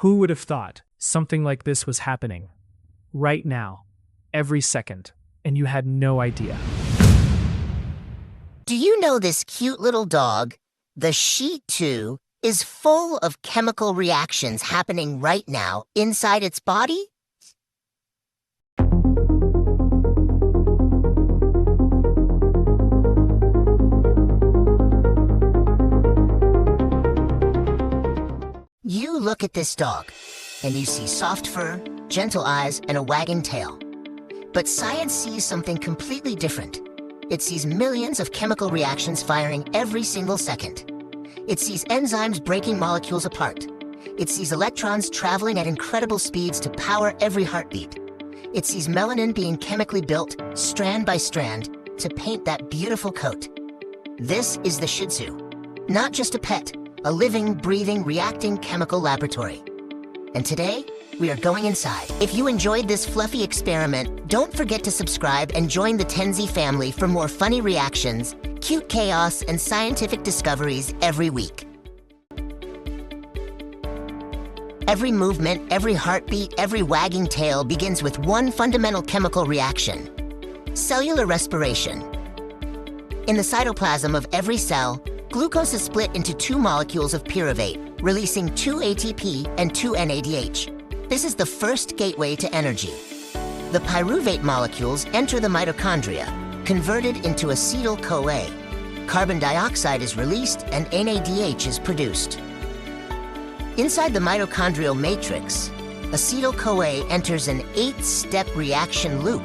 Who would have thought something like this was happening? Right now, every second, and you had no idea. Do you know this cute little dog, the Shih Tzu, is full of chemical reactions happening right now inside its body? You look at this dog, and you see soft fur, gentle eyes, and a wagging tail. But science sees something completely different. It sees millions of chemical reactions firing every single second. It sees enzymes breaking molecules apart. It sees electrons traveling at incredible speeds to power every heartbeat. It sees melanin being chemically built, strand by strand, to paint that beautiful coat. This is the Shih Tzu. Not just a pet, a living, breathing, reacting chemical laboratory. And today, we are going inside. If you enjoyed this fluffy experiment, don't forget to subscribe and join the Tenzi family for more funny reactions, cute chaos, and scientific discoveries every week. Every movement, every heartbeat, every wagging tail begins with one fundamental chemical reaction: cellular respiration. In the cytoplasm of every cell, glucose is split into two molecules of pyruvate, releasing 2 ATP and 2 NADH. This is the first gateway to energy. The pyruvate molecules enter the mitochondria, converted into acetyl-CoA. Carbon dioxide is released and NADH is produced. Inside the mitochondrial matrix, acetyl-CoA enters an 8-step reaction loop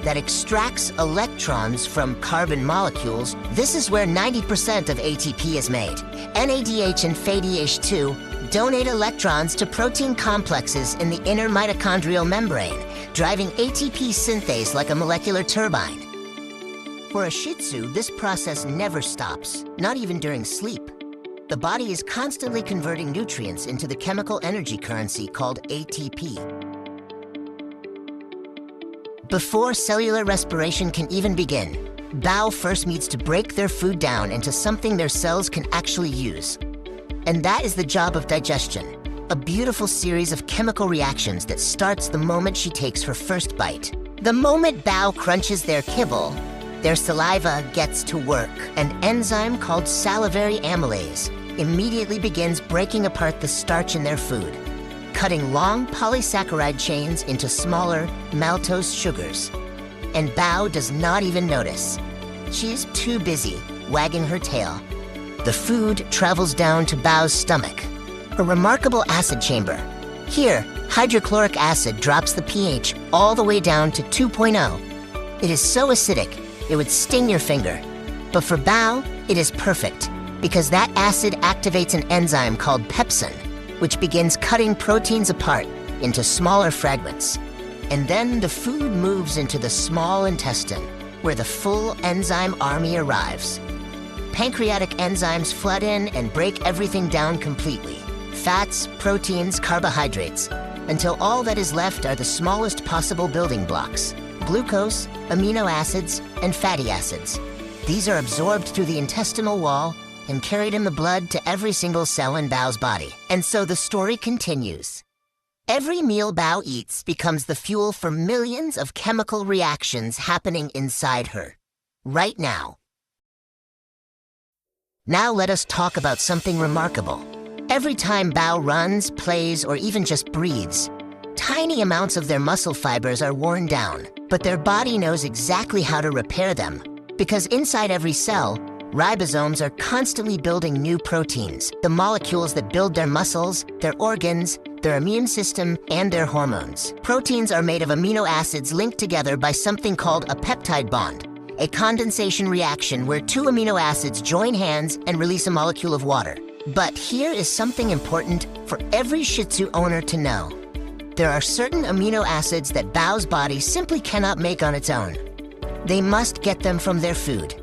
that extracts electrons from carbon molecules. This is where 90% of ATP is made. NADH and FADH2 donate electrons to protein complexes in the inner mitochondrial membrane, driving ATP synthase like a molecular turbine. For a Shih Tzu, this process never stops, not even during sleep. The body is constantly converting nutrients into the chemical energy currency called ATP. Before cellular respiration can even begin, Bao first needs to break their food down into something their cells can actually use. And that is the job of digestion, a beautiful series of chemical reactions that starts the moment she takes her first bite. The moment Bao crunches their kibble, their saliva gets to work. An enzyme called salivary amylase immediately begins breaking apart the starch in their food, cutting long polysaccharide chains into smaller maltose sugars. And Bao does not even notice. She's too busy wagging her tail. The food travels down to Bao's stomach, a remarkable acid chamber. Here, hydrochloric acid drops the pH all the way down to 2.0. It is so acidic, it would sting your finger. But for Bao, it is perfect, because that acid activates an enzyme called pepsin, which begins cutting proteins apart into smaller fragments. And then the food moves into the small intestine, where the full enzyme army arrives. Pancreatic enzymes flood in and break everything down completely. Fats, proteins, carbohydrates, until all that is left are the smallest possible building blocks: glucose, amino acids, and fatty acids. These are absorbed through the intestinal wall and carried in the blood to every single cell in Bao's body. And so the story continues. Every meal Bao eats becomes the fuel for millions of chemical reactions happening inside her, right now. Now let us talk about something remarkable. Every time Bao runs, plays, or even just breathes, tiny amounts of their muscle fibers are worn down, but their body knows exactly how to repair them, because inside every cell, ribosomes are constantly building new proteins, the molecules that build their muscles, their organs, their immune system, and their hormones. Proteins are made of amino acids linked together by something called a peptide bond, a condensation reaction where two amino acids join hands and release a molecule of water. But here is something important for every Shih Tzu owner to know. There are certain amino acids that Bao's body simply cannot make on its own. They must get them from their food.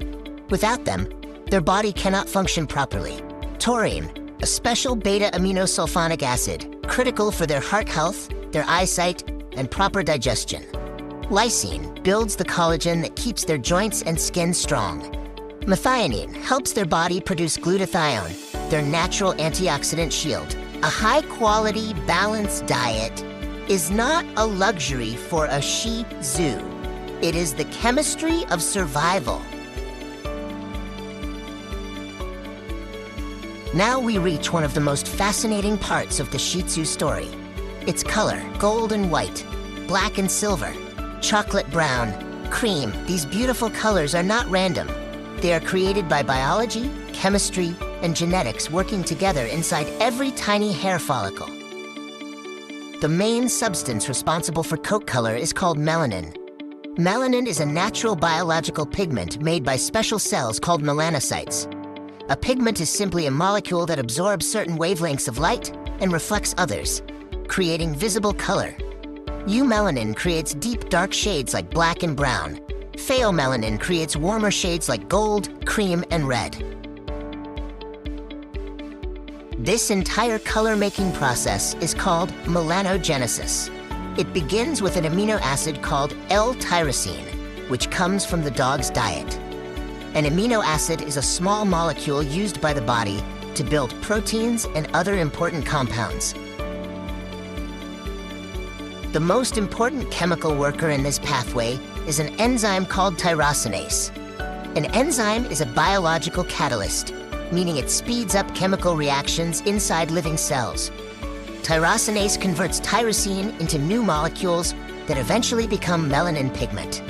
Without them, their body cannot function properly. Taurine, a special beta-aminosulfonic acid, critical for their heart health, their eyesight, and proper digestion. Lysine builds the collagen that keeps their joints and skin strong. Methionine helps their body produce glutathione, their natural antioxidant shield. A high-quality, balanced diet is not a luxury for a Shih Tzu. It is the chemistry of survival. Now we reach one of the most fascinating parts of the Shih Tzu story. Its color, gold and white, black and silver, chocolate brown, cream. These beautiful colors are not random. They are created by biology, chemistry, and genetics working together inside every tiny hair follicle. The main substance responsible for coat color is called melanin. Melanin is a natural biological pigment made by special cells called melanocytes. A pigment is simply a molecule that absorbs certain wavelengths of light and reflects others, creating visible color. Eumelanin creates deep dark shades like black and brown. Pheomelanin creates warmer shades like gold, cream, and red. This entire color-making process is called melanogenesis. It begins with an amino acid called L-tyrosine, which comes from the dog's diet. An amino acid is a small molecule used by the body to build proteins and other important compounds. The most important chemical worker in this pathway is an enzyme called tyrosinase. An enzyme is a biological catalyst, meaning it speeds up chemical reactions inside living cells. Tyrosinase converts tyrosine into new molecules that eventually become melanin pigment.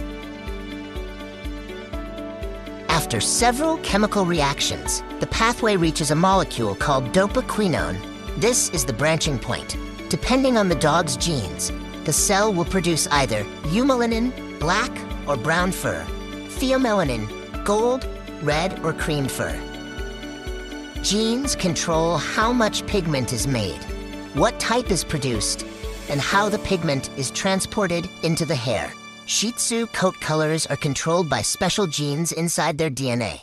After several chemical reactions, the pathway reaches a molecule called dopaquinone. This is the branching point. Depending on the dog's genes, the cell will produce either eumelanin, black or brown fur, pheomelanin, gold, red or cream fur. Genes control how much pigment is made, what type is produced, and how the pigment is transported into the hair. Shih Tzu coat colors are controlled by special genes inside their DNA.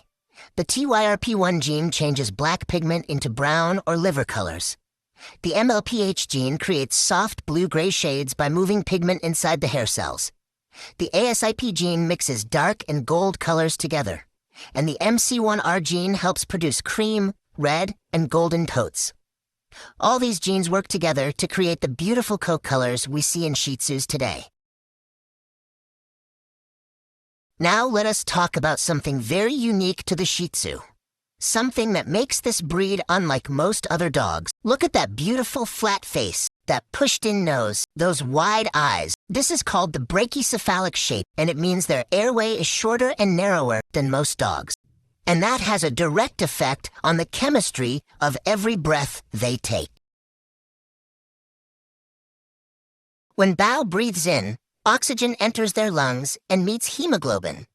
The TYRP1 gene changes black pigment into brown or liver colors. The MLPH gene creates soft blue-gray shades by moving pigment inside the hair cells. The ASIP gene mixes dark and gold colors together. And the MC1R gene helps produce cream, red, and golden coats. All these genes work together to create the beautiful coat colors we see in Shih Tzus today. Now let us talk about something very unique to the Shih Tzu. Something that makes this breed unlike most other dogs. Look at that beautiful flat face, that pushed-in nose, those wide eyes. This is called the brachycephalic shape, and it means their airway is shorter and narrower than most dogs. And that has a direct effect on the chemistry of every breath they take. When Bao breathes in, oxygen enters their lungs and meets hemoglobin,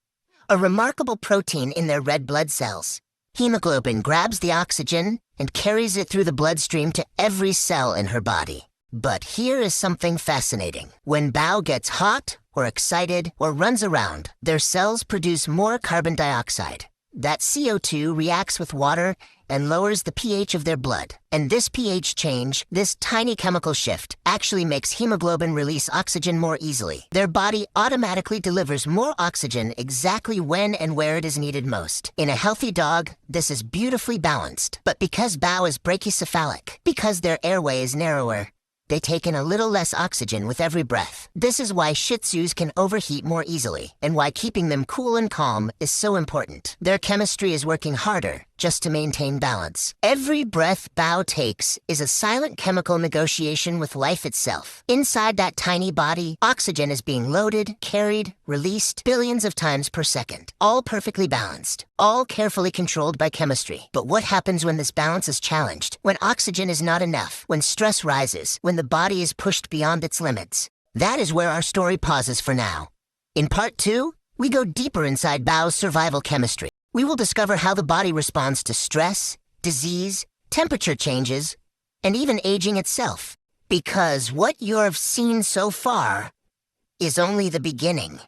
a remarkable protein in their red blood cells. Hemoglobin grabs the oxygen and carries it through the bloodstream to every cell in her body. But here is something fascinating. When Bao gets hot or excited or runs around, their cells produce more carbon dioxide. That CO2 reacts with water and lowers the pH of their blood. And this pH change, this tiny chemical shift, actually makes hemoglobin release oxygen more easily. Their body automatically delivers more oxygen exactly when and where it is needed most. In a healthy dog, this is beautifully balanced. But because Bao is brachycephalic, because their airway is narrower, they take in a little less oxygen with every breath. This is why Shih Tzus can overheat more easily, and why keeping them cool and calm is so important. Their chemistry is working harder just to maintain balance. Every breath Bao takes is a silent chemical negotiation with life itself. Inside that tiny body, oxygen is being loaded, carried, released billions of times per second. All perfectly balanced, all carefully controlled by chemistry. But what happens when this balance is challenged? When oxygen is not enough, when stress rises, when the body is pushed beyond its limits? That is where our story pauses for now. In part 2, we go deeper inside Bao's survival chemistry. We will discover how the body responds to stress, disease, temperature changes, and even aging itself. Because what you've seen so far is only the beginning.